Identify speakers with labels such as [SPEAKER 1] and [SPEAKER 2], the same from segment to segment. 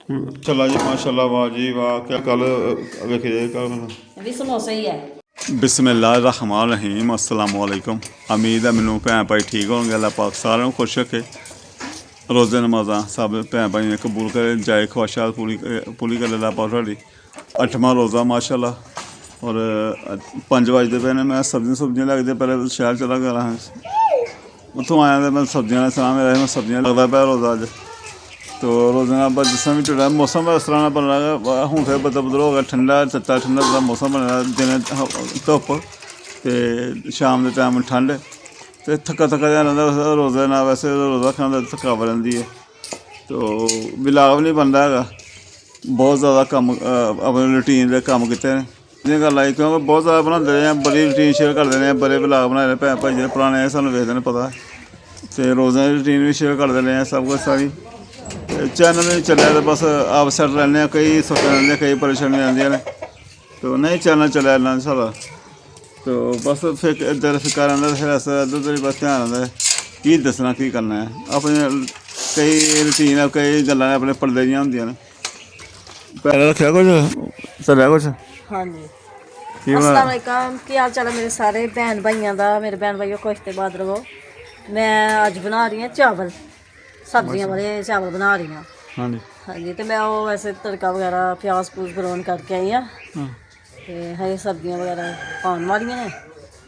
[SPEAKER 1] चला जी माशाल्लाह, वाह जी वाह। क्या कल वेखे जाए कल
[SPEAKER 2] भी समोसा ही है।
[SPEAKER 1] बिस्मिल्लाहिर्रहमानिर्रहीम, अस्सलाम वालेकुम। उम्मीद है मैनू भैन भाई ठीक होंगे। अल्लाह पाक सारे को खुश रखे, रोज़े नमाज़ा सब भैन भाई ने कबूल करे, जाए ख्वाहिशात पूरी करे अल्लाह पाक तुहाडी। 8वां रोज़ा माशाल्लाह। और 5 बजते पे ने, मैं सब्जियां लगदे पहले शैल चला गया उत्थों आया तो मैं सब्जियां ने सलाह मेरा, मैं सब्जियां लगता पाया रोज़ा अज। तो रोज़े नाल जिस तरह भी टुटा मौसम इस तरह का बन रहा है। हूँ फिर बदल बदल हो गया, ठंडा तत्ता ठंडा बड़ा मौसम बने दिन धुप्प तो शाम के टाइम ठंड। तो थक्का थक्का जहा रहा रोज़े नाल, वैसे रोज़ा खाने थकावट रही है। तो बिलाव नहीं बनता है, बहुत ज़्यादा कम अपने रूटीन के कम किते हैं जियां गल आई, क्योंकि बहुत ज़्यादा बनाते रहे हैं, बड़ी रूटीन शेयर करते रहे हैं, बड़े बिलाव बनाए भैन भाई जो पुराने सानू वेखते हैं पता। तो रोज़े की रूटीन भी शेयर करते रहे हैं सब कुछ सारी। चैनल नहीं चलिया तो बस आप सैट रहने, कई सुख रहते, कई परेशानियां आदियां ने। तो नहीं चैनल चलिया इन्ना सारा, तो बस फिर इधर फिक्का रहा, फिर ऐसा इधर उधर बस ध्यान रहा की दसना की करना है। अपने कई रूटीन है, कई गल्लां अपने पर्दे दियां होंदियां ने। पैरा रखा कुछ चलिया कुछ।
[SPEAKER 2] हाँ जी, अस्सलाम वालेकुम, की हाल चाल है मेरे सारे भैन भाइयों का। मेरे भैन भाइयों खुश ते बात रहो। मैं अज बना रही हूँ चावल, सब्जियां वाले चावल बना रही हूँ।
[SPEAKER 1] हाँ जी
[SPEAKER 2] हाँ जी, तो मैं वो वैसे तड़का वगैरह प्याज पूज ब्राउन करके आई हाँ। तो हरी सब्जियां वगैरह पान वालियां ने।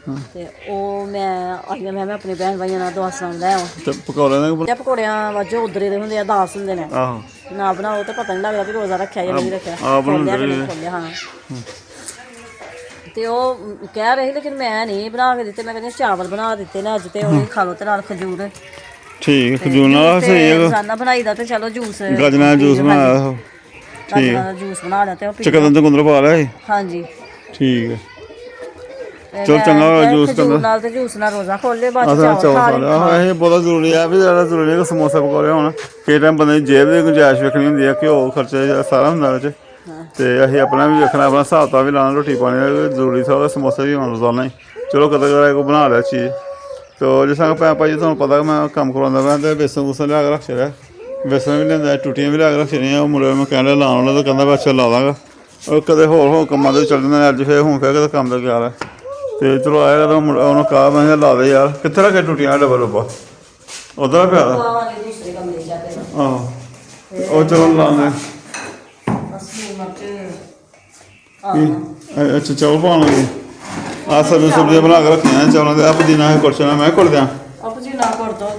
[SPEAKER 2] तो वो मैं आई मैं अपने भैन भाइयों का दुआ सलाम लै आवां। पकौड़ियां वजो उधरे दे होंदे, दास होंदे ने, ना बनाओ तो पता नहीं लगता भी रोज़ा रखेआ या नहीं रखेआ, खोलिया कि नहीं खोलिया। हाँ, तो वो कह रहे लेकिन मैं नहीं बना के दिते, मैं कहती चावल बना दिते ने अज, तो वही खा लो, तो नाल खजूर।
[SPEAKER 1] ठीक है, खजूर नाल सही है।
[SPEAKER 2] रोजाना बनाई दा, तो चलो जूस
[SPEAKER 1] गाजरां दा जूस बनाया हो,
[SPEAKER 2] गाजरां दा जूस बना लिया, तो
[SPEAKER 1] चकंदर चुकंदर पा लिया।
[SPEAKER 2] हाँ जी,
[SPEAKER 1] ठीक है, चलो चंगा जूस
[SPEAKER 2] खजूर नाल ते जूस नाल रोजा खोल लिया, बाद
[SPEAKER 1] चावल खा लिया। ये बहुत जरूरी है भी, ज़्यादा जरूरी है कि समोसे पकौड़े होन। कई टाइम बंदे की जेब की गुंजाइश वेखनी होंदी है, घ्यो खर्चे सारा होंदा बिच। तो असीं अपना भी वेखना, अपना हिसाब किताब भी लाना, रोटी पानी का जरूरी था, समोसे भी होन रोजाना ही। चलो कदें कदें को बना लिया चीज़। तो जिस तरह भैन भाई तुहानूं पता कि मैं कम्म करवांदा पां, ते बेसन बूसन लिया के रख छड़िया, बेसन भी लिआंदा, टुट्टियां भी लिया के रख छड़ियां। मुड़े मैं कहण लाउण वाला, तो कहंदा अच्छा ला दांगा। और कदें होर कम्मां ते चल जांदा, अज्ज फिर हूँ फिर कदें कम्म ते गया है। तो चलो आएगा तो उन्होंने कहा, मैं ला दे यार, कितने रखे टुटियां डब्बा डब्बा उधर पिया आहो, और चलो ला दे। अच्छा चावल पाने लगे, आ सब्जियां बना के रखियां चावलों के। पुदीना है कुछ ना, मैं कुट दियां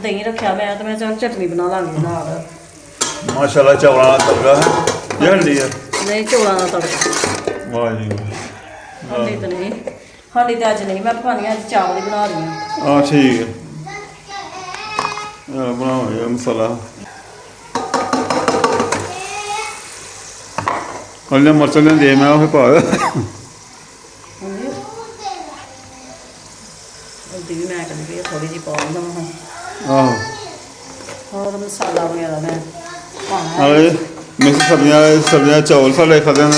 [SPEAKER 2] दही रखा मैं, तो मैं चल चटनी बना लांगी नाल।
[SPEAKER 1] माशाल्लाह चावलों का तड़का है ये हंडी है,
[SPEAKER 2] नहीं चौलों का तड़का।
[SPEAKER 1] वाह जी
[SPEAKER 2] हंडी तो नहीं, हंडी तो अज नहीं मैं पकानी, अज चावल ही बना रही हूँ।
[SPEAKER 1] हाँ ठीक है, बनाओ यार मसाला। हल्ले मर्च लियांदी मैं उसे पा
[SPEAKER 2] हल्दी भी मैं कभी थोड़ी जी पा दूँ।
[SPEAKER 1] आहो,
[SPEAKER 2] और मसाला वगैरह मैं
[SPEAKER 1] अरे मिक्स सब्जियां चावल साढ़े खाते हैं।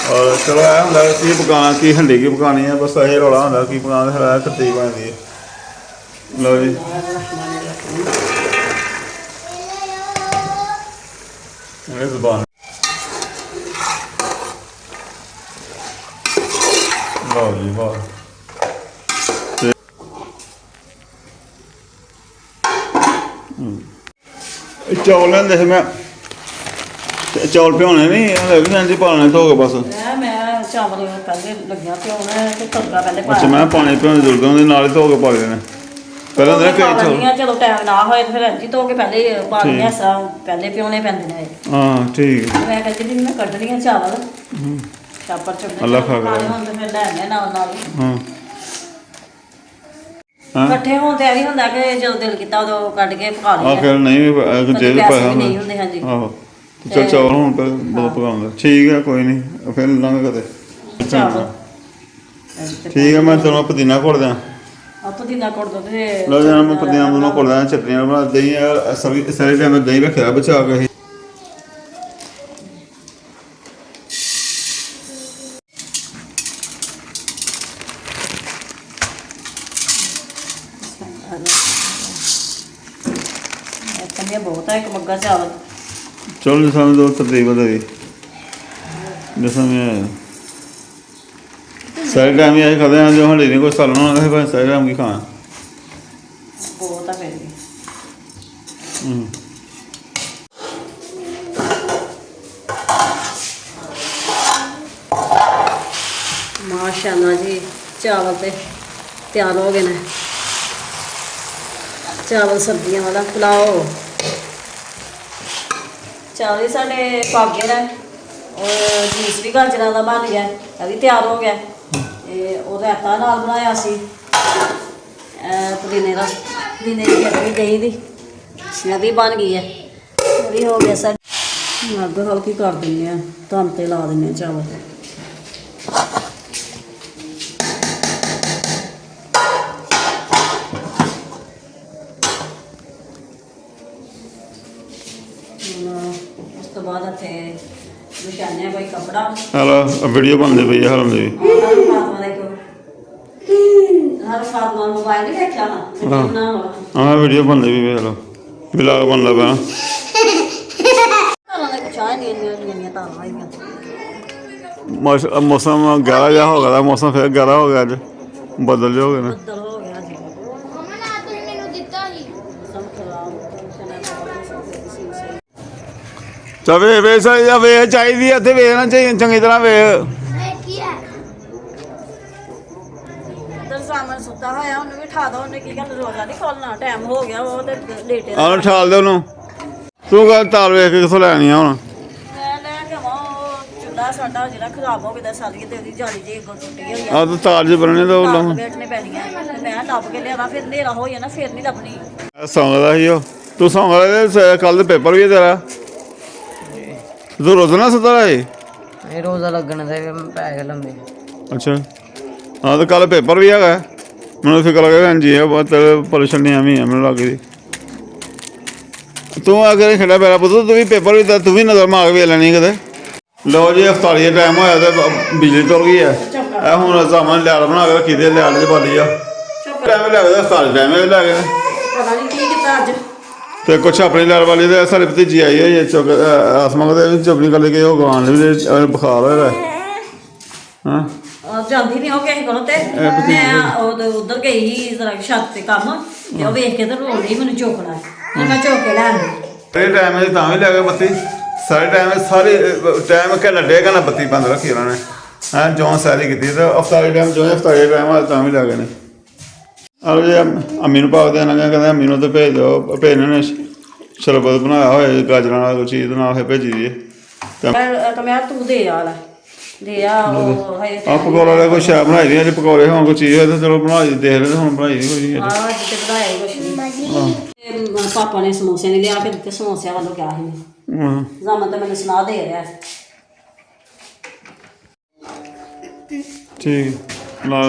[SPEAKER 1] और चलो यह होंगे की पकाना, की हंडी की पकानी है, बस यही रौला होंगे की पकाना, फिर तरतीब बनती है। लो जी जबान वाह जी वाह। चौल लेंदे मैं, चौल भ्योने नहीं जी, पाने धो के बस।
[SPEAKER 2] मैं चावल पहले लग्गियां भ्योने, ते तड़का पहले पाया।
[SPEAKER 1] अच्छा, मैं पानी भ्योने जरूरत होंदी, नाल ही धो के पा देने पहले होंदे कई चौल।
[SPEAKER 2] चलो टाइम ना होए तो फिर इंजी धो के पहले पा लैने, ऐसा पहले भ्योने पैंदे ने।
[SPEAKER 1] हाँ ठीक है,
[SPEAKER 2] मैं कहती थी मैं कड्ढनी है चावल चापर चढ़ने,
[SPEAKER 1] अल्लाह खा
[SPEAKER 2] खाने होंदे फिर लैने नाल नाल।
[SPEAKER 1] हाँ
[SPEAKER 2] इकट्ठे हों तो यही होंदा कि जो दिल किता उदों कड्ढ के पका लईए।
[SPEAKER 1] फिर नहीं जेब
[SPEAKER 2] पैसे
[SPEAKER 1] पाया
[SPEAKER 2] भी नहीं होंदे। हाँ जी,
[SPEAKER 1] आहो, चल चावल हूँ बहुत पकाऊंगा, ठीक है कोई नहीं, फिर लांगे कदे
[SPEAKER 2] चावल
[SPEAKER 1] ठीक है। मैं चलो पुदीना घोट दें,
[SPEAKER 2] पुदीना घोट दो।
[SPEAKER 1] लो जाना मैं पुदीना दोनों घोट दें, चटनियाँ बना दही सारे टाइम दही रखा बचा के।
[SPEAKER 2] बहुत है एक मग्गा चावल।
[SPEAKER 1] चलो जिस समय दो तरतीब बदली जिस समय सारे टाइम ही ऐसे खाते हैं जो हमारे नहीं कोई सालन होना है भाई सारे टाइम की खाना
[SPEAKER 2] ਬਹੁਤ ਆ ਫਿਰ ਵੀ ਮਾਸ਼ਾਅੱਲਾ ਜੀ ਚਾਵਲ ਤੇ ਤਿਆਰ ਹੋ ਗਏ ਨੇ ਚਾਵਲ ਸਬਜ਼ੀਆਂ ਵਾਲਾ ਪੁਲਾਓ ਚਾਵਲ ਹੀ ਸਾਡੇ ਪੱਕ ਗਏ ਨੇ ਔਰ ਜੂਸ ਵੀ ਗਾਜਰਾਂ ਦਾ ਬਣ ਗਿਆ ਇਹ ਵੀ ਤਿਆਰ ਹੋ ਗਿਆ ਤੇ ਉਹ ਰਾਇਤਾ ਨਾਲ ਬਣਾਇਆ ਸੀ ਪੁਦੀਨੇ ਦੀ ਚਟਨੀ ਦਹੀਂ ਦੀ ਇਹ ਵੀ ਬਣ ਗਈ ਹੈ ਉਹ ਵੀ ਹੋ ਗਿਆ ਸਾਡੀ ਅੱਗ ਹਲਕੀ ਕਰ ਦਿੰਦੇ ਆ ਧੰਨ ਤੇ ਲਾ ਦਿੰਦੇ ਆ ਚਾਵਲ ਉਸ ਤੋਂ ਬਾਅਦ ਇੱਥੇ ਵਿਛਾਉਂਦੇ ਭਾਈ ਕੱਪੜਾ
[SPEAKER 1] हेलो वीडियो बनती पई है हरम दी
[SPEAKER 2] ਹਰ ਫਾਤਮਾ ਮੋਬਾਈਲ ਨਹੀਂ ਵੇਖਿਆ ਨਾ ਬਣਾ ਵਾ
[SPEAKER 1] हाँ वीडियो बनती पई हेलो ब्लॉग बनता पाया
[SPEAKER 2] ਤਾਲਾਂ ਦਾ ਕੁਛ ਆ ਨਹੀਂ ਤਾਲਾਂ ਆਈਆਂ
[SPEAKER 1] मौसम गहरा जा हो गया मौसम फिर गहरा हो गया अज बदल जो हो गए ने
[SPEAKER 2] ਬੱਦਲ ਹੋ ਗਿਆ ਜੀ
[SPEAKER 3] ਮਮਾ ਨਾ ਤੁਸੀਂ ਮੈਨੂੰ ਦਿੱਤਾ ਸੀ
[SPEAKER 2] ਸਭ ਖਰਾਬ ਟੈਨਸ਼ਨ ਹੈ ਬਹੁਤ ਸੀ
[SPEAKER 1] ਚੱਲ ਵੇ ਸਹੀ ਵੇ ਚਾਹੀਦੀ ਇੱਥੇ ਵੇਖਣਾ ਚਾਹੀਦੀ ਚੰਗੀ ਤਰ੍ਹਾਂ ਵੇ
[SPEAKER 3] ਮੈਂ ਕੀ ਹੈ
[SPEAKER 2] ਉਧਰ ਸਾਹਮਣੇ ਸੁੱਤਾ ਹੋਇਆ ਉਹਨੂੰ ਵੀ ਠਾ ਦੋ ਉਹਨੇ ਕੀ ਗੱਲ ਰੋਜ਼ਾ ਨਹੀਂ ਖੋਲਣਾ ਟਾਈਮ ਹੋ ਗਿਆ ਉਹ ਤੇ ਲੇਟੇ
[SPEAKER 1] ਆਹ ਠਾਲ ਦੇ ਉਹਨੂੰ ਤੂੰ ਗੱਲ ਤਾਲ ਵੇਖ ਕੇ ਕਿੱਥੋਂ ਲੈਣੀ ਆ ਹੁਣ
[SPEAKER 2] ਮੈਂ ਲੈ ਕੇ ਆਵਾਂ ਉਹ ਚੁੱਲ੍ਹਾ ਸਾਡਾ ਜਿਹੜਾ ਖਰਾਬ ਹੋ ਗਿਆ ਸਾਰੀ ਤੇ ਉਹਦੀ ਜਾਲੀ ਜੀ ਅੱਗੋਂ ਟੁੱਟੀ ਹੋਈ ਆ
[SPEAKER 1] ਆਹ ਤਾਂ ਤਾਲ ਜੇ ਬਣਨੇ ਤਾਂ ਉਹ ਲਾਉਂ
[SPEAKER 2] ਵੇਟਣੇ ਪੈਣੀਆਂ ਤੇ ਮੈਂ ਲੱਭ ਕੇ ਲਿਆਣਾ ਫਿਰ ਹਨੇਰਾ ਹੋ ਜਾਣਾ ਫਿਰ ਨਹੀਂ ਲੱਭਣੀ
[SPEAKER 1] ਸੌਂਗਦਾ ਸੀ ਉਹ ਤੂੰ ਸੌਂਗਦਾ ਕੱਲ ਦੇ ਪੇਪਰ ਵੀ ਹੈ ਤੇਰਾ ਤੂੰ ਰੋਜ਼ ਨਾ ਸੁੱਤਾ ਰਹੇ
[SPEAKER 4] ਇਹ ਰੋਜ਼ਾ ਲੱਗਣ ਦੇ ਪੈ ਗਏ ਲੰਮੇ
[SPEAKER 1] ਅੱਛਾ ਹਾਂ ਤਾਂ ਕੱਲ ਪੇਪਰ ਵੀ ਹੈਗਾ ਮੈਨੂੰ ਫਿਕਰ ਲੱਗਾ ਹਾਂਜੀ ਇਹ ਬਹੁਤ ਪਰੇਸ਼ਾਨੀ ਨਹੀਂ ਆਵੀਂ ਮੈਨੂੰ ਲੱਗਦੀ ਤੂੰ ਆ ਕੇ ਖੜਾ ਮੇਰਾ ਪੁੱਤ ਤੂੰ ਵੀ ਪੇਪਰ ਵੀ ਤੂੰ ਵੀ ਨਜ਼ਰ ਮਾਰ ਵੇ ਲੈਣੀ ਕਦੇ ਲਓ ਜੀ ਅਫਤਾਰੀ ਦਾ ਟਾਈਮ ਹੋਇਆ ਤੇ ਬਿਜਲੀ ਤੁਰ ਗਈ ਹੈ ਇਹ ਹੁਣ ਸਾਮਾਨ ਲਿਆੜ ਬਣਾ ਕੇ ਰੱਖੀ ਦੇ ਲਿਆੜ ਚ ਬਾਲੀ ਆ ਟਾਈਮ ਲੈ ਕੇ ਅਫਤਾਰੀ ਟਾਈਮ ਲੈ ਗਏ
[SPEAKER 2] ਪਤਾ ਨਹੀਂ ਕੀ ਕੀਤਾ ਅੱਜ
[SPEAKER 1] ਤੇ ਕੁਛ ਆਪਣੀ ਲੜ ਵਾਲੀ ਦੇ ਸਾਡੀ ਭਤੀਜੀ ਆਈ ਹੈ ਚੁੱਕ ਆਸਮਾਨ ਦੇ ਚੁੱਪਣੀ ਕਰ ਕੇ ਉਹ ਗਵਾਨ ਦੇ ਬੁਖਾਰ ਹੋਇਆ ਹਾਂ
[SPEAKER 2] ਜਾਂਦੀ ਨਹੀਂ ਉਹ ਕਿਸੇ ਕੋਲ ਤੇ ਮੈਂ ਉਧਰ ਗਈ ਸੀ ਜ਼ਰਾ ਛੱਤ ਤੇ ਕੰਮ ਤੇ ਉਹ ਵੇਖ ਕੇ ਤੇ ਰੋਣ ਡਈ ਮੈਨੂੰ ਚੁੱਕਣਾ ਤੇ ਮੈਂ ਚੁੱਕ ਕੇ ਲੈ ਆਂਦੀ
[SPEAKER 1] ਸਾਰੇ ਟਾਈਮ ਵਿੱਚ ਤਾਂ ਵੀ ਲੈ ਗਏ ਬੱਤੀ ਸਾਰੇ ਟਾਈਮ ਵਿੱਚ ਸਾਰੇ ਟਾਈਮ ਘੰਟਾ ਡੇਢ ਘੰਟਾ ਬੱਤੀ ਬੰਦ ਰੱਖੀ ਉਹਨਾਂ ਨੇ ਹਾਂ ਜੋ ਸਾਰੀ ਕੀਤੀ ਤੇ ਅਫਤਾਰੀ ਟਾਈਮ ਜੋ ਅਫਤਾਰੀ ਟਾਈਮ ਆ ਤਾਂ ਵੀ ਲੈ ਗਏ ਨੇ ਆਹ ਜੇ ਅੰਮੀ ਨੂੰ ਭਾਵ ਦੇਣਾ ਕਹਿੰਦਾ ਅੰਮੀ ਨੂੰ ਤਾਂ ਭੇਜ ਦਿਓ ਭੇਜਣੇ ਨੇ ਸ਼ਰਬਤ ਬਣਾਇਆ ਹੋਇਆ ਗਾਜਰਾਂ ਨਾਲ ਕੋਈ ਚੀਜ਼ ਨਾਲ ਭੇਜੀ ਦੀ
[SPEAKER 2] ਤਾਂ ਮੈਂ ਤੂੰ ਦੇ ਆ ਲੈ ਦੇ ਆ ਉਹ ਹੈ
[SPEAKER 1] ਆ ਪਕੌੜੇ ਵਾਲੇ ਕੋਈ ਸ਼ਾਇ ਬਣਾਈ ਦੀ ਜੇ ਪਕੌੜੇ ਹੋਣ ਕੋਈ ਚੀਜ਼ ਹੋਏ ਤਾਂ ਚਲੋ ਬਣਾ ਦੇ ਦੇਖ ਲੈ ਹੁਣ ਬਣਾਈ ਦੀ ਕੋਈ
[SPEAKER 2] ਆ ਅੱਜ ਤੇ ਬਣਾਇਆ ਹੀ ਕੁਛ ਨਹੀਂ ਪਾਪਾ ਨੇ ਸਮੋਸੇ ਨਹੀਂ ਲਿਆ ਕੇ ਦਿੱਤੇ ਸਮੋਸਿਆਂ ਵੱਲੋਂ ਕਿਹਾ ਸੀ
[SPEAKER 1] ਹਾਂ
[SPEAKER 2] ਜ਼ਮਨ ਤਾਂ ਮੈਨੂੰ ਸੁਣਾ ਦੇ ਰਿਹਾ
[SPEAKER 1] ठीक ला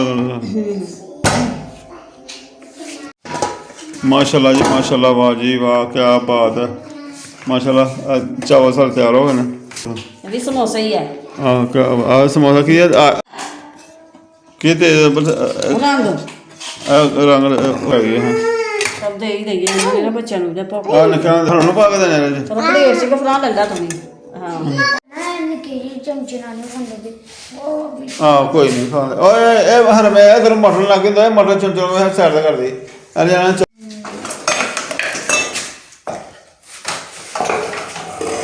[SPEAKER 1] माशाल्लाह जी माशाल्लाह वाह जी वाह क्या बात है माशाल्लाह चावल सारे तैयार हो गए ना
[SPEAKER 2] ਇਹ ਵੀ ਸਮੋਸਾ ਹੀ ਹੈ
[SPEAKER 1] हाँ समोसा की है
[SPEAKER 2] ਰੰਗ
[SPEAKER 1] रंग लगे हैं
[SPEAKER 2] ਸਭ ਦੇ ਹੀ ਦੇਈਏ ਇਹਨਾਂ ਬੱਚਿਆਂ ਨੂੰ ਜੇ ਭੁੱਖ
[SPEAKER 1] निकल थोड़ा पा के देने जी
[SPEAKER 2] ਚਲੋ ਪਲੇਟ 'ਚ ਕਫਰਾ ਲੈ ਲਾ ਤੂੰ ਹਾਂ
[SPEAKER 3] ਮੈਂ ਨਿੱਕੀ ਜਿਹੀ ਚਮਚੇ ਨਾਲ ਨਹੀਂ ਖਾਂਦੇ ਤੇ ਉਹ ਵੀ
[SPEAKER 1] हाँ कोई नहीं खा ओए ए हर मैं इधर मटन लग गया मटन चमचम में साइड कर दी अरे जाना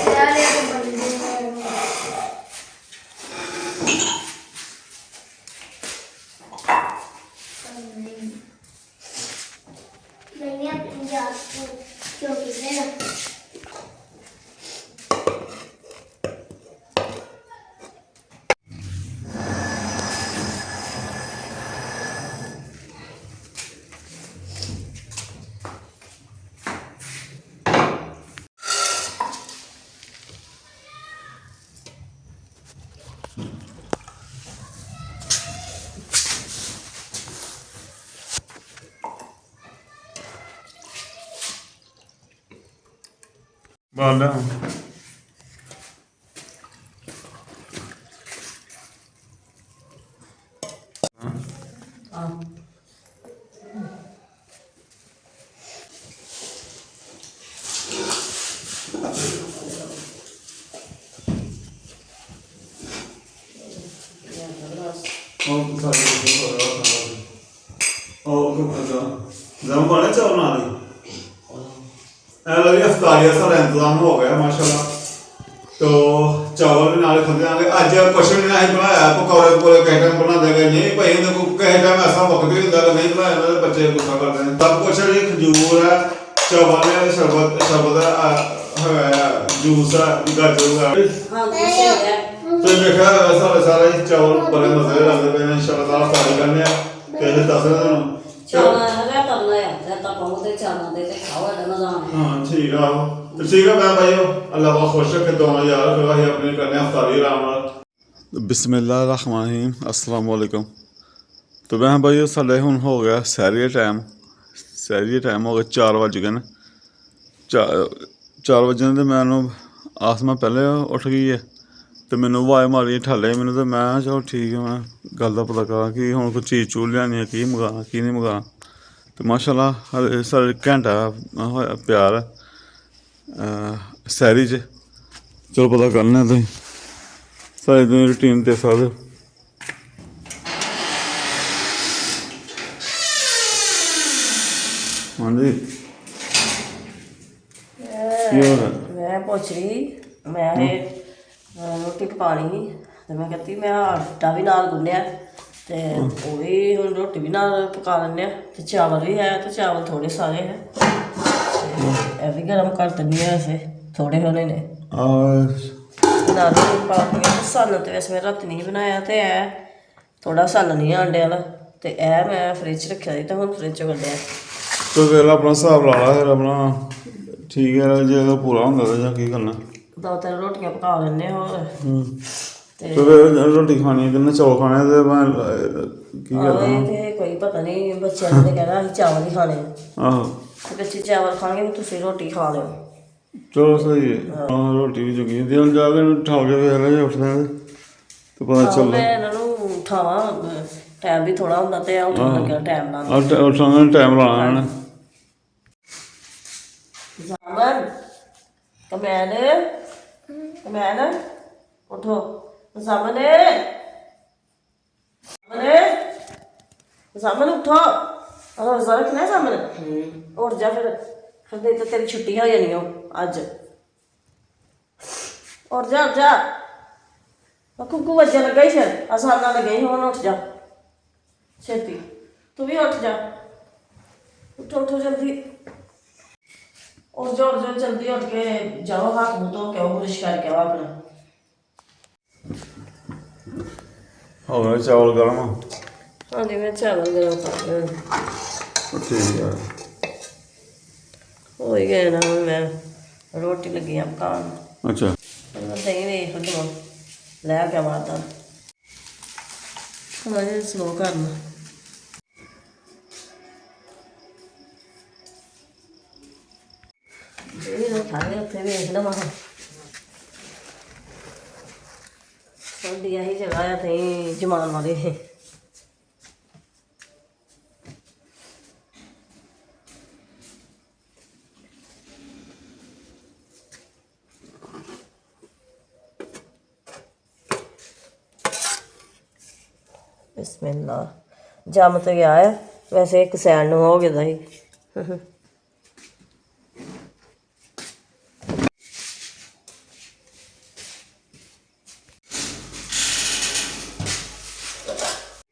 [SPEAKER 3] ਯਾਰ ਇਹ ਬੰਦੇ ਨਹੀਂ ਆ ਪੰਜਾਬ ਤੋਂ ਕਿਉਂ ਕਿਤੇ ਨਾ
[SPEAKER 1] बाल लगे अफ्तारिया सारा इंतजाम हो गया माशाल्लाह। तो चावल भी नाल खाते आगे अज कुछ भी नहीं बनाया पकौड़े पकौड़े कह टाइम बना देंगे नहीं भाई देखो कह टाइम ऐसा वक्त भी होता है नहीं बनाया बच्चे गुस्सा करते हैं सब कुछ है खजूर है चावल है शरबत शरबत जूस है गाजर है
[SPEAKER 2] हाँ कुछ हो गया
[SPEAKER 1] तो देखा सारे सारे चावल बड़े मजे लगते पे इंशाल्लाह सारी करने कैसे दस रहे
[SPEAKER 2] ਚਾਵਲਾਂ ਹੈਗਾ ਕਰਨਾ ਹੈ ਰਾਤਾ ਪਾਉ ਤੇ ਚਾਵਲਾਂ ਦੇ ਤੇ ਖਾਓ ਇਹਦਾ ਮਜ਼ਾ ਆਉਂਦਾ
[SPEAKER 1] हाँ ठीक है तो ठीक है मैं भाइयों अल्लाह पाक खुश रखे दुआ यार फिर ਅਸੀਂ अपने करने अफ्तारी आराम ਨਾਲ बिस्मिल्लाहिर्रहमानिर्रहीम अस्सलाम वालेकुम। तो मैं भाइयों साढ़े हुन हो गया सैरी ਦਾ ਟਾਈਮ ਹੋ ਗਿਆ 4 ਵਜ ਗਏ ਨੇ 4 ਵਜੇ ਤੇ ਮੈਨੂੰ ਆਸਮਾ ਪਹਿਲੇ ਉੱਠ ਗਈ ਹੈ ਤੇ ਮੈਨੂੰ ਆਵਾਜ਼ ਮਾਰੀ ਠਾਲੇ ਮੈਨੂੰ ਤੇ ਮੈਂ ਚਲੋ ਠੀਕ ਹੈ ਮੈਂ ਗੱਲ ਦਾ ਪਤਾ ਕਰਾਂ ਕਿ ਹੁਣ ਕੋਈ ਚੀਜ਼ ਚੂਲ ਲਿਆਉਣੀ ਹੈ ਕੀ ਮੰਗਾਉਣਾ ਕੀ ਨਹੀਂ ਮੰਗਾਉਣਾ। ਤੇ ਮਾਸ਼ਾਅੱਲਾ ਸਾਡੇ ਘੰਟਾ ਹੋਇਆ ਪਿਆਰ ਸੈਰੀ 'ਚ ਚਲੋ ਪਤਾ ਕਰਨਾ ਤੁਸੀਂ ਸਾਡੀ ਤੁਸੀਂ ਰੂਟੀਨ ਦੇ ਸਕਦੇ ਹੋ। ਹਾਂਜੀ ਕੀ ਹੋ ਰਿਹਾ?
[SPEAKER 2] ਮੈਂ ਪੁੱਛ ਰਹੀ ਮੈਂ ਰੋਟੀ ਪਕਾਣੀ ਸੀ ਤੇ ਮੈਂ ਕਹਿੰਦੀ ਮੈਂ ਆਟਾ ਵੀ ਨਾਲ ਗੁੰਨਿਆ ਤੇ ਉਹ ਵੀ ਹੁਣ ਰੋਟੀ ਵੀ ਨਾਲ ਪਕਾ ਲੈਂਦੇ ਆ ਤੇ ਚਾਵਲ ਵੀ ਹੈ ਤੇ ਚਾਵਲ ਥੋੜੇ ਸਾਰੇ ਹੈ ਤੇ ਇਹ ਵੀ ਗਰਮ ਕਰ ਦਿੰਦੀ ਆ ਵੈਸੇ ਥੋੜੇ ਹੋਣੇ ਨੇ ਨਾਲ ਪਾ ਕੇ ਸਾਲਨ ਤੇ ਵੈਸੇ ਮੈਂ ਰਾਤ ਨਹੀਂ ਬਣਾਇਆ ਤੇ ਇਹ ਥੋੜਾ ਸਾਲਨ ਨਹੀਂ ਆਂਡੇ ਵਾਲਾ ਤੇ ਇਹ ਮੈਂ ਫ੍ਰਿਜ 'ਚ ਰੱਖਿਆ ਸੀ ਤੇ ਹੁਣ ਫ੍ਰਿਜ 'ਚੋਂ ਕੱਢਿਆ।
[SPEAKER 1] ਤੋ ਫਿਰ ਆਪਣਾ ਹਿਸਾਬ ਲਾ ਲਾ ਫਿਰ ਆਪਣਾ ਠੀਕ ਹੈ ਜੇ ਅਗਰ ਪੂਰਾ ਹੁੰਦਾ ਤਾਂ ਜਾਂ ਕੀ ਕਰਨਾ।
[SPEAKER 2] 2-3 ਰੋਟੀਆਂ ਪਕਾ ਲੈਂਦੇ ਹੋਰ ਤੇ
[SPEAKER 1] ਤੋ ਫਿਰ ਰੋਟੀ ਖਾਣੀ ਕਿੰਨੇ ਚੌਲ ਖਾਣੇ ਤੇ ਮੈਂ ਕੀ ਕਰਨਾ
[SPEAKER 2] ਤੇ ਕੋਈ ਪਤਾ ਨਹੀਂ ਬੱਚਿਆਂ ਨੇ ਕਹਿਣਾ ਅਸੀਂ ਚਾਵਲ ਹੀ ਖਾਣੇ
[SPEAKER 1] ਆਹੋ
[SPEAKER 2] ਤੇ ਬੱਚੇ ਚਾਵਲ ਖਾਣਗੇ ਤੁਸੀਂ ਰੋਟੀ ਖਾ ਲਿਓ।
[SPEAKER 1] ਚਲੋ ਸਹੀ ਹੈ ਰੋਟੀ ਵੀ ਚੁੱਕੀ ਹੁੰਦੀ ਹੁਣ ਜਾ ਕੇ ਠਾਲ ਕੇ ਵੇਖ ਲੈ ਜੇ ਉੱਠਦੇ ਤੇ ਪਤਾ ਚੱਲਦਾ।
[SPEAKER 2] ਮੈਂ ਇਹਨਾਂ ਨੂੰ ਉਠਾਵਾਂ ਟਾਈਮ ਵੀ ਥੋੜਾ ਹੁੰਦਾ ਤੇ ਉੱਠਣ ਲੱਗਿਆ ਟਾਈਮ ਨਾਲ
[SPEAKER 1] ਉੱਠਣ ਦਾ ਟਾਈਮ ਲਾਣਾ ਇਹਨਾਂ ਨੇ।
[SPEAKER 2] ਜ਼ਮਨ ਕਮੈਨ ਉਠੋ ਜ਼ਮਨ ਉਠੋ ਅਰੇ ਜ਼ਰਾ ਕਿਨੇ ਜ਼ਮਨ ਉੱਠ ਜਾ ਫਿਰ ਦੇ ਤੇ ਤੇਰੀ ਛੁੱਟੀ ਹੋ ਜਾਣੀ ਅੱਜ ਉੱਠ ਜਾ ਕੁੱਕੂ ਵੱਜਣ ਲੱਗਾ ਹੀ ਫਿਰ ਆਸਾਨਾ ਲੱਗੇ ਹੁਣ ਉੱਠ ਜਾ ਛੇਤੀ ਤੂੰ ਵੀ ਉੱਠ ਜਾ ਉੱਠੋ ਜਲਦੀ ਉੱਠ ਜਾ ਜਲਦੀ ਉੱਠ ਕੇ ਜਾਓ ਹੱਥ ਮੂੰਹ ਧੋ ਕੇ ਆਓ ਬੁਰਸ਼ ਕਰਕੇ ਆਓ ਆਪਣਾ।
[SPEAKER 1] ਹੋ ਗਿਆ ਚਾਵਲ ਗਰਮ
[SPEAKER 2] ਹਾਂਜੀ ਮੈਂ ਚਾਵਲ ਗਰਮ ਕਰ ਲਿਆ
[SPEAKER 1] ਠੀਕ ਹੈ
[SPEAKER 2] ਹੋ ਹੀ ਗਏ ਨਾ ਹੁਣ ਮੈਂ ਰੋਟੀ ਲੱਗੀ ਆ ਪਕਾਉਣ।
[SPEAKER 1] ਅੱਛਾ
[SPEAKER 2] ਮੈਂ ਦਹੀਂ ਵੇਖ ਲਵਾਂ ਲੈ ਕੇ ਆਵਾਂ ਥੋੜਾ ਜਿਹਾ ਸਲੋ ਕਰਨਾ। ਇਹ ਨਾ ਖਾਣੇ ਉੱਥੇ ਵੇਖ ਲਵਾਂ ਸਾਡੀ ਆਹੀ ਜਗ੍ਹਾ ਆ ਤੇ ਜਮਾਨ ਵਾਲੇ ਬਿਸਮਿਲ੍ਲਾ ਜੰਮ ਤਾਂ ਗਿਆ ਹੈ ਵੈਸੇ ਇੱਕ ਸਾਈਡ ਨੂੰ ਹੋ ਗਿਆ ਸੀ।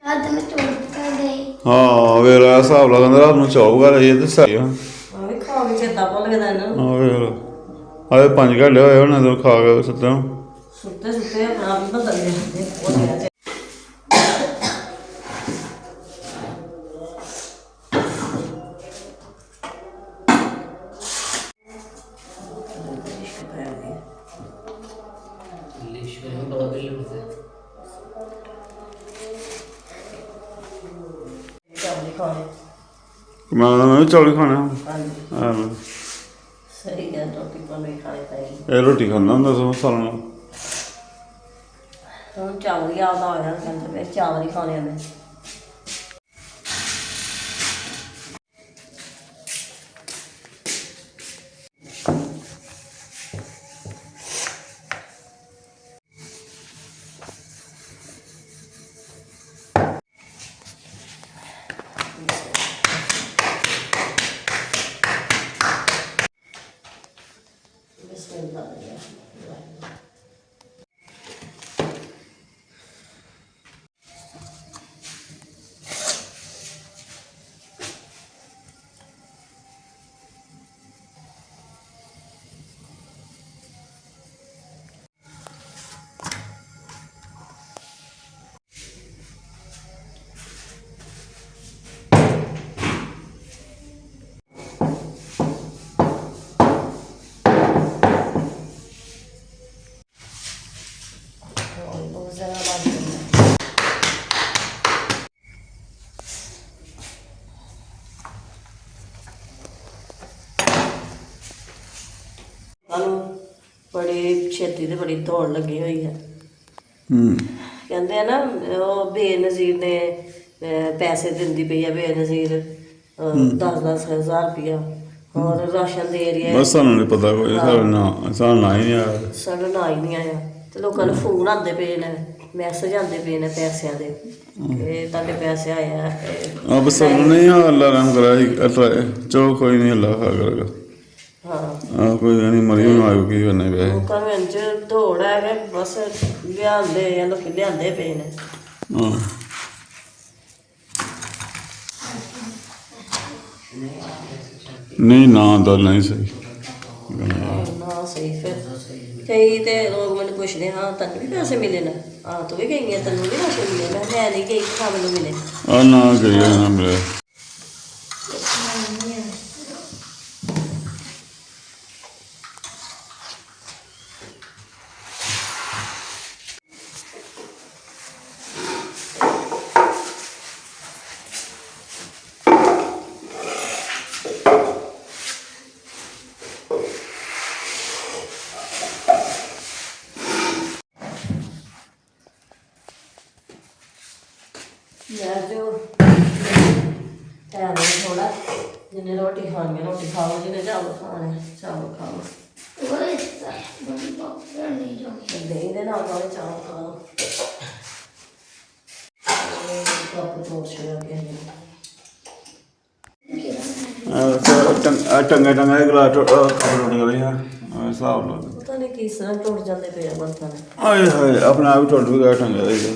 [SPEAKER 3] ਰਾਤ में चोट कर गई
[SPEAKER 1] ਹਾਂ ਵੇਰ ਹਿਸਾਬ ਲੱਗਦਾ ਰਾਤ ਨੂੰ ਚੌਕ ਕਰ ਰਹੀ ਤੇ ਸਹੀ ਆ
[SPEAKER 2] ਆ ਵੀ ਖਾ ਕੇ ਚੇਤਾ ਭੁੱਲ ਗਿਆ ਇਹਨਾਂ ਨੂੰ
[SPEAKER 1] ਹਾਂ ਵੇਰ ਆਏ 5 ਘੰਟੇ ਹੋਏ ਉਹਨਾਂ ਤੋਂ ਖਾ ਕੇ ਸੁੱਤੇ
[SPEAKER 2] ਸੁੱਤੇ ਆਪਣਾ ਵੀ ਬਦਲ ਜਾਂਦੇ ਉਹ ਗਿਆ ਖਾਣੇ
[SPEAKER 1] ਮੈਂ ਚੌਲ ਖਾਣਾ
[SPEAKER 2] ਹਾਂਜੀ
[SPEAKER 1] ਹਾਂ
[SPEAKER 2] ਸਹੀ ਹੈ ਰੋਟੀ ਪਾਣੀ ਖਾਣੇ ਪਈ
[SPEAKER 1] ਇਹ ਰੋਟੀ ਖਾਂਦਾ ਹੁੰਦਾ ਸੋ ਸਾਲਾਂ ਨਾਲ
[SPEAKER 2] ਹੁਣ ਚਾਵਲ ਯਾਦ ਆ ਜਾਣ ਕਹਿੰਦੇ ਮੈਂ ਚਾਵਲ ਹੀ ਖਾਣੇ ਨੇ। ਸਾਨੂੰ ਬੜੀ ਛੇਤੀ ਤੇ ਬੜੀ ਦੌੜ ਲੱਗੀ ਹੋਈ ਹੈ।
[SPEAKER 1] ਹੂੰ
[SPEAKER 2] ਕਹਿੰਦੇ ਆ ਨਾ ਉਹ ਬੇਨਜ਼ੀਰ ਨੇ ਪੈਸੇ ਦਿੰਦੀ ਪਈ ਆ ਬੇਨਜ਼ੀਰ 10,000 ਰੁਪਇਆ ਹੋਰ ਰਾਸ਼ਨ ਦੇ ਰਹੀ ਹੈ।
[SPEAKER 1] ਬਸ ਸਾਨੂੰ ਨਹੀਂ ਪਤਾ ਕੋਈ ਸਾਨੂੰ ਨਾ ਹੀ ਨਹੀਂ ਆਇਆ।
[SPEAKER 2] ਸਾਡਾ ਨਾਂ ਹੀ ਨਹੀਂ ਆਇਆ ਤੇ ਲੋਕਾਂ ਨੂੰ ਫੋਨ ਆਉਂਦੇ ਪਏ ਨੇ, ਮੈਸੇਜ ਆਉਂਦੇ ਪਏ ਨੇ ਪੈਸਿਆਂ ਦੇ ਇਹ ਤੁਹਾਡੇ ਪੈਸੇ ਆਏ ਆ
[SPEAKER 1] ਆ ਬਸ ਸਾਨੂੰ ਨਹੀਂ ਅੱਲਾ ਰਹਿਮ ਕਰਾ ਸੀ ਚਲੋ ਕੋਈ ਨਹੀਂ ਅੱਲਾ ਖਾ ਕਰੇਗਾ।
[SPEAKER 2] ਹਾਂ
[SPEAKER 1] ਆ ਕੋਈ ਨਹੀਂ ਮਰੀ ਨੂੰ ਆਇਓ ਕੀ ਕਰਨੇ ਪਏ।
[SPEAKER 2] ਲੋਕਾਂ ਨੂੰ ਇੰਝ ਦੌੜ ਹੈ ਕਿ ਬਸ ਲਿਆਂਦੇ ਆ ਲੋਕੀ ਲਿਆਂਦੇ ਪਏ ਨੇ।
[SPEAKER 1] ਹਾਂ ਨਹੀਂ ਨਾ ਤਾਂ ਨਹੀਂ ਸਹੀ।
[SPEAKER 2] ਨਾ ਸਹੀ ਫਿਰ ਕਈ ਤੇ ਲੋਕ ਮੈਨੂੰ ਪੁੱਛਦੇ ਹਾਂ ਤੈਨੂੰ ਵੀ ਪੈਸੇ ਮਿਲੇ ਨੇ ਤੂੰ ਵੀ ਗਈ ਹੈ ਤੈਨੂੰ ਵੀ ਪੈਸੇ ਮਿਲੇ ਮੈਂ ਨਹੀਂ ਗਈ ਤਾਂ ਮੈਨੂੰ ਮਿਲੇ।
[SPEAKER 1] ਆ ਨਾ ਗਈ ਨਾ ਮਿਲੇ।
[SPEAKER 2] ਯਾਰ ਜੋ ਟਾਈਮ ਥੋੜਾ ਜਿਹਨੇ ਰੋਟੀ ਖਾਣੀ ਹੈ ਰੋਟੀ ਖਾਓ ਜਿਹਨੇ ਚਾਵਲ ਖਾਣੇ ਚਾਵਲ ਖਾਓ ਦਹੀਂ ਦੇ ਨਾਲ ਵਾਲੇ ਚਾਵਲ ਖਾਓ। ਕੱਪ ਤੋੜ ਛਿੜਾ ਕੇ
[SPEAKER 1] ਟੰਗੇ ਟੰਗੇ ਗਲਾਸ ਕਮਰ ਉੱਡ ਗਏ ਆ ਹਿਸਾਬ ਲਾ
[SPEAKER 2] ਪਤਾ ਨਹੀਂ ਕਿਸ ਤਰ੍ਹਾਂ ਟੁੱਟ ਜਾਂਦੇ ਪਏ ਆ ਬਰਤਨ।
[SPEAKER 1] ਆਏ ਹਾਏ ਆਪਣਾ ਆਪ ਟੁੱਟ ਵੀ ਗਿਆ ਟੰਗੇ ਦੇ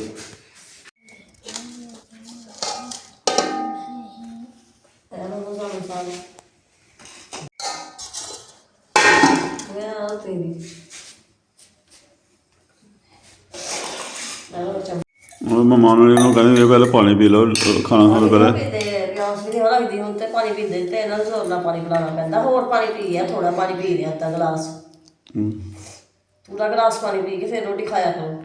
[SPEAKER 1] ਮਮਾ ਨੂੰ ਕਹਿੰਦੇ ਇਹ ਪਹਿਲਾਂ ਪਾਣੀ ਪੀ ਲਓ ਖਾਣਾ ਖਾਣ ਤੋਂ ਪਹਿਲਾਂ।
[SPEAKER 2] ਪਿਆਸ ਵੀ ਨਹੀਂ ਲੱਗਦੀ ਹੁਣ ਤੇ ਪਾਣੀ ਪੀਂਦੇ ਤੇ ਇਹਨਾਂ ਨੂੰ ਜ਼ੋਰ ਨਾਲ ਪਾਣੀ ਪਿਲਾਉਣਾ ਪੈਂਦਾ। ਹੋਰ ਪਾਣੀ ਪੀ ਗਿਆ ਥੋੜਾ ਪਾਣੀ ਪੀ ਲਿਆ ਅੱਧਾ ਗਲਾਸ ਪੂਰਾ ਗਲਾਸ ਪਾਣੀ ਪੀ ਕੇ ਫਿਰ ਰੋਟੀ ਖਾਇਆ ਕਰੋ।